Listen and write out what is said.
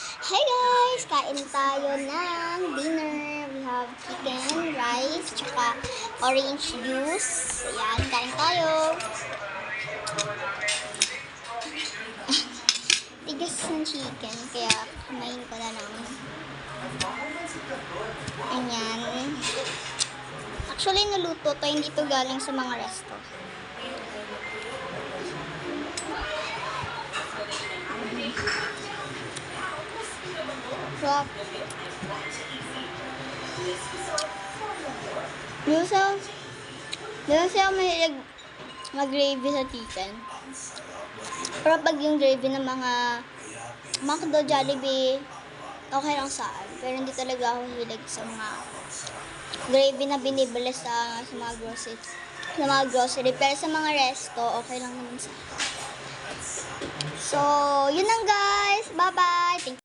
Hey guys! Kain tayo ng dinner. We have chicken, rice, tsaka orange juice. Ayan, kain tayo. Tigas ng chicken, kaya kumain ko na lang. Ayan. Actually, naluto to. Hindi to galing sa mga resto. Sarap. Di ba siya mahilig mag-gravy sa chicken? Pero pag yung gravy ng mga McDo, Jollibee, okay lang saan. Pero hindi talaga ako hilig sa mga gravy na binibili sa mga grocery. Sa mga grocery. Pero sa mga resto, okay lang naman sa. So, yun lang guys. Bye-bye.